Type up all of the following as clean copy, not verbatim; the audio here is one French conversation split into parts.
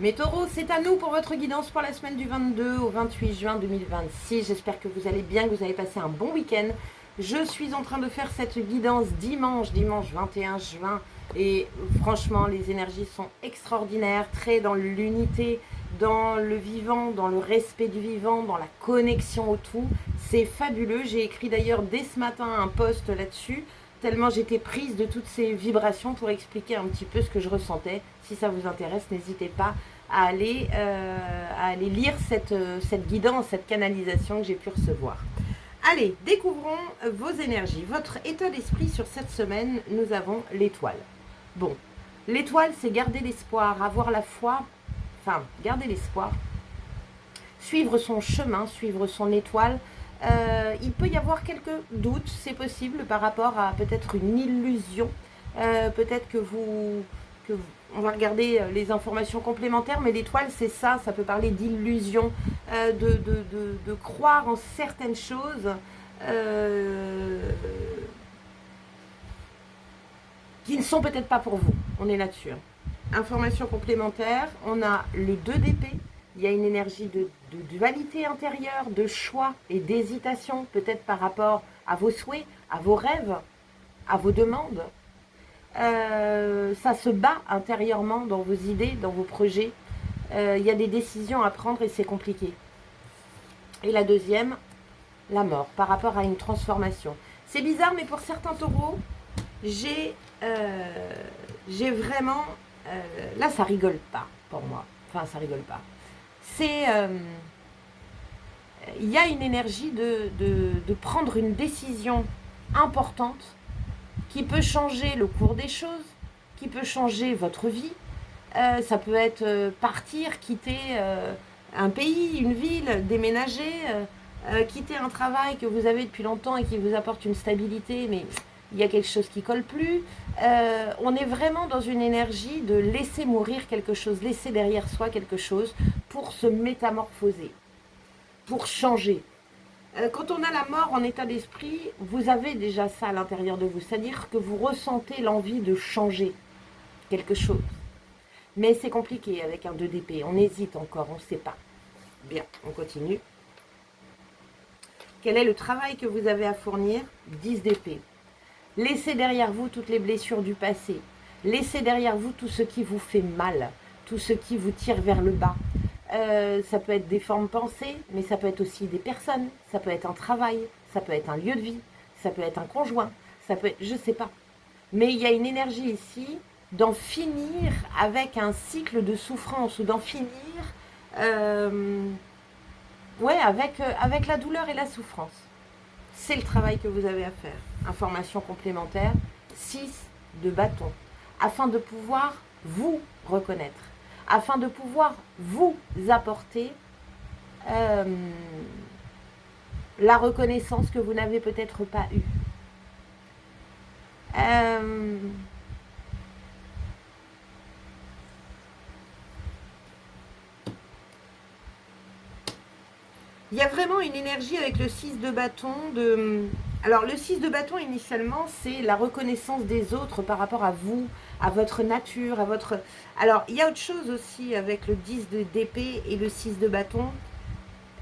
Mes taureaux, c'est à nous pour votre guidance pour la semaine du 22 au 28 juin 2026. J'espère que vous allez bien, que vous avez passé un bon week-end. Je suis en train de faire cette guidance dimanche 21 juin. Et franchement, les énergies sont extraordinaires, très dans l'unité, dans le vivant, dans le respect du vivant, dans la connexion au tout. C'est fabuleux. J'ai écrit d'ailleurs dès ce matin un post là-dessus, tellement j'étais prise de toutes ces vibrations pour expliquer un petit peu ce que je ressentais. Si ça vous intéresse, n'hésitez pas à aller lire cette guidance, cette canalisation que j'ai pu recevoir. Allez, découvrons vos énergies. Votre état d'esprit sur cette semaine, nous avons l'étoile. Bon, l'étoile, c'est garder l'espoir, avoir la foi, enfin, garder l'espoir, suivre son chemin, suivre son étoile. Il peut y avoir quelques doutes, c'est possible, par rapport à peut-être une illusion. Peut-être que on va regarder les informations complémentaires, mais l'étoile, c'est ça, ça peut parler d'illusion, de croire en certaines choses qui ne sont peut-être pas pour vous. On est là-dessus. Information complémentaire, on a le 2 d'épée. Il y a une énergie de dualité intérieure, de choix et d'hésitation, peut-être par rapport à vos souhaits, à vos rêves, à vos demandes. Ça se bat intérieurement dans vos idées, dans vos projets. Il y a des décisions à prendre et c'est compliqué. Et la deuxième, la mort, par rapport à une transformation. C'est bizarre, mais pour certains taureaux, j'ai vraiment... là, ça rigole pas pour moi. Enfin, ça rigole pas. C'est... il y a une énergie de prendre une décision importante qui peut changer le cours des choses, qui peut changer votre vie. Ça peut être partir, quitter un pays, une ville, déménager, quitter un travail que vous avez depuis longtemps et qui vous apporte une stabilité, mais il y a quelque chose qui ne colle plus. On est vraiment dans une énergie de laisser mourir quelque chose, laisser derrière soi quelque chose pour se métamorphoser, pour changer. Quand on a la mort en état d'esprit, vous avez déjà ça à l'intérieur de vous, c'est-à-dire que vous ressentez l'envie de changer quelque chose. Mais c'est compliqué avec un 2 d'épée, on hésite encore, on ne sait pas. Bien, on continue. Quel est le travail que vous avez à fournir? 10 d'épée. Laissez derrière vous toutes les blessures du passé. Laissez derrière vous tout ce qui vous fait mal, tout ce qui vous tire vers le bas. Ça peut être des formes pensées, mais ça peut être aussi des personnes, ça peut être un travail, ça peut être un lieu de vie, ça peut être un conjoint, ça peut être, je ne sais pas. Mais il y a une énergie ici d'en finir avec un cycle de souffrance ou d'en finir avec la douleur et la souffrance. C'est le travail que vous avez à faire. Information complémentaire, 6 de bâton, afin de pouvoir vous reconnaître, afin de pouvoir vous apporter la reconnaissance que vous n'avez peut-être pas eue. Il y a vraiment une énergie avec le 6 de bâton. Alors le 6 de bâton initialement, c'est la reconnaissance des autres par rapport à vous, à votre nature, à votre... Alors il y a autre chose aussi avec le 10 d'épée et le 6 de bâton.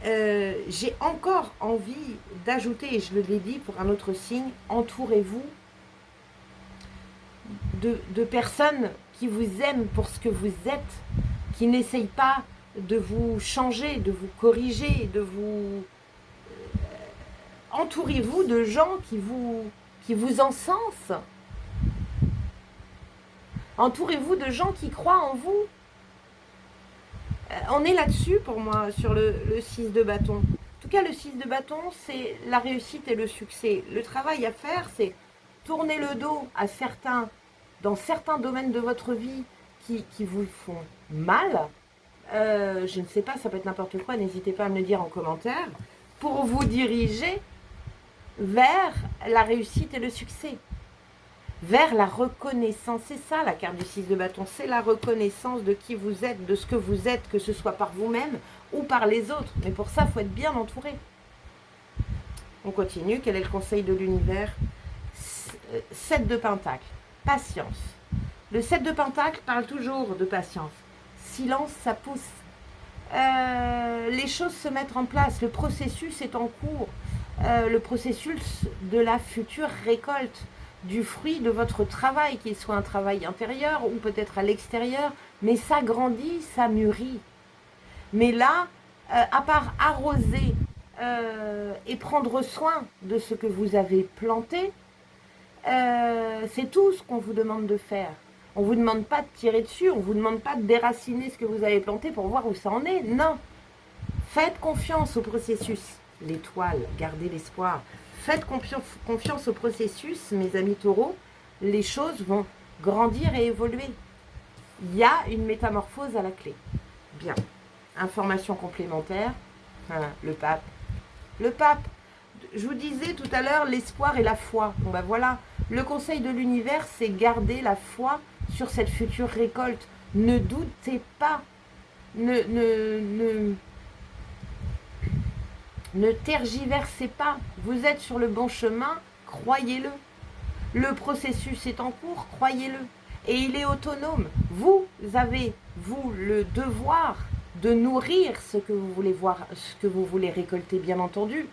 J'ai encore envie d'ajouter, et je l'ai dit pour un autre signe, entourez-vous de personnes qui vous aiment pour ce que vous êtes, qui n'essayent pas de vous changer, de vous corriger, de vous... entourez-vous de gens qui vous encensent. Entourez-vous de gens qui croient en vous. On est là-dessus pour moi, sur le 6 de bâton. En tout cas, le 6 de bâton, c'est la réussite et le succès. Le travail à faire, c'est tourner le dos à dans certains domaines de votre vie qui vous font mal. Je ne sais pas, ça peut être n'importe quoi, n'hésitez pas à me le dire en commentaire, pour vous diriger vers la réussite et le succès, vers la reconnaissance. C'est ça la carte du 6 de bâton, c'est la reconnaissance de qui vous êtes, de ce que vous êtes, que ce soit par vous-même ou par les autres. Mais pour ça, il faut être bien entouré. On continue, quel est le conseil de l'univers? 7 de pentacle, patience. Le 7 de pentacle parle toujours de patience. silence, ça pousse. Les choses se mettent en place, le processus est en cours, le processus de la future récolte du fruit de votre travail, qu'il soit un travail intérieur ou peut-être à l'extérieur, mais ça grandit, ça mûrit. Mais là, à part arroser et prendre soin de ce que vous avez planté, c'est tout ce qu'on vous demande de faire. On ne vous demande pas de tirer dessus, on ne vous demande pas de déraciner ce que vous avez planté pour voir où ça en est. Non. Faites confiance au processus. L'étoile, gardez l'espoir. Faites confiance au processus, mes amis taureaux. Les choses vont grandir et évoluer. Il y a une métamorphose à la clé. Bien. Information complémentaire. Le pape. Le pape. Je vous disais tout à l'heure l'espoir et la foi. Bon ben voilà. Le conseil de l'univers, c'est garder la foi sur cette future récolte. Ne doutez pas. Ne tergiversez pas. Vous êtes sur le bon chemin, croyez-le. Le processus est en cours, croyez-le. Et il est autonome. Vous avez, vous, le devoir de nourrir ce que vous voulez voir, ce que vous voulez récolter, bien entendu.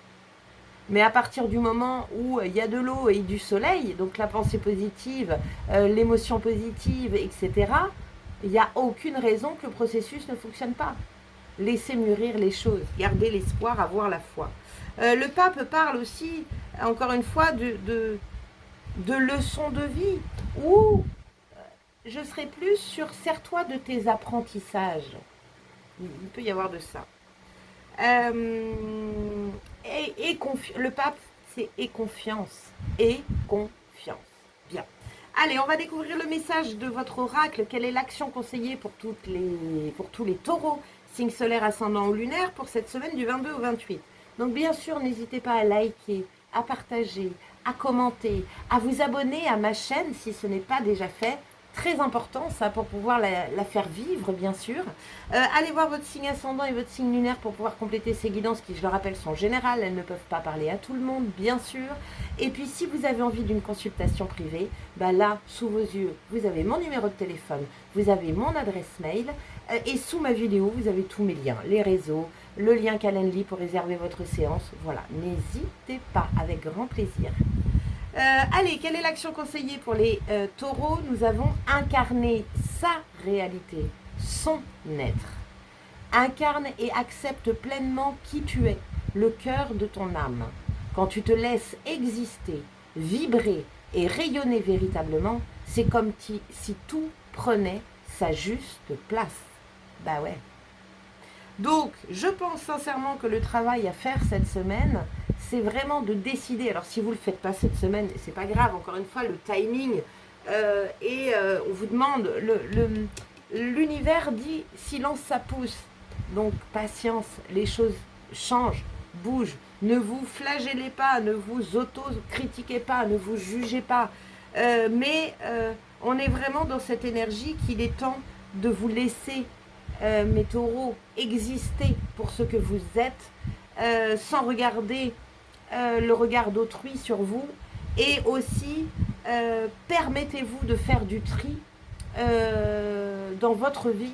Mais à partir du moment où il y a de l'eau et du soleil, donc la pensée positive, l'émotion positive, etc., il n'y a aucune raison que le processus ne fonctionne pas. Laissez mûrir les choses, gardez l'espoir, avoir la foi. Le pape parle aussi, encore une fois, de leçons de vie, où je serai plus sur « sers-toi de tes apprentissages ». Il peut y avoir de ça. Le pape, c'est « et confiance ». Et confiance. Bien. Allez, on va découvrir le message de votre oracle. Quelle est l'action conseillée pour tous les taureaux, signe solaire, ascendant ou lunaire, pour cette semaine du 22 au 28. Donc bien sûr, n'hésitez pas à liker, à partager, à commenter, à vous abonner à ma chaîne si ce n'est pas déjà fait. Très important ça pour pouvoir la faire vivre, bien sûr. Allez voir votre signe ascendant et votre signe lunaire pour pouvoir compléter ces guidances qui, je le rappelle, sont générales. Elles ne peuvent pas parler à tout le monde, bien sûr. Et puis, si vous avez envie d'une consultation privée, bah là, sous vos yeux, vous avez mon numéro de téléphone, vous avez mon adresse mail. Et sous ma vidéo, vous avez tous mes liens, les réseaux, le lien Calendly pour réserver votre séance. Voilà, n'hésitez pas, avec grand plaisir. Allez, quelle est l'action conseillée pour les taureaux? Nous avons incarné sa réalité, son être. Incarne et accepte pleinement qui tu es, le cœur de ton âme. Quand tu te laisses exister, vibrer et rayonner véritablement, c'est comme si tout prenait sa juste place. Bah ouais. Donc, je pense sincèrement que le travail à faire cette semaine, c'est vraiment de décider. Alors, si vous ne le faites pas cette semaine, c'est pas grave. Encore une fois, le timing on vous demande, l'univers dit silence, ça pousse. Donc, patience, les choses changent, bougent. Ne vous flagellez pas, ne vous auto-critiquez pas, ne vous jugez pas. Mais on est vraiment dans cette énergie qu'il est temps de vous laisser, mes taureaux, exister pour ce que vous êtes, sans regarder le regard d'autrui sur vous. Et aussi, permettez-vous de faire du tri dans votre vie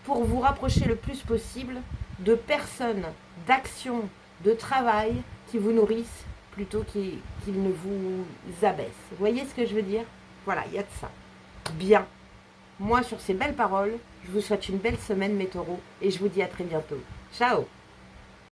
pour vous rapprocher le plus possible de personnes, d'actions, de travail qui vous nourrissent plutôt qu'ils ne vous abaissent. Vous voyez ce que je veux dire? Voilà, il y a de ça. Bien. Moi, sur ces belles paroles, je vous souhaite une belle semaine, mes taureaux, et je vous dis à très bientôt. Ciao!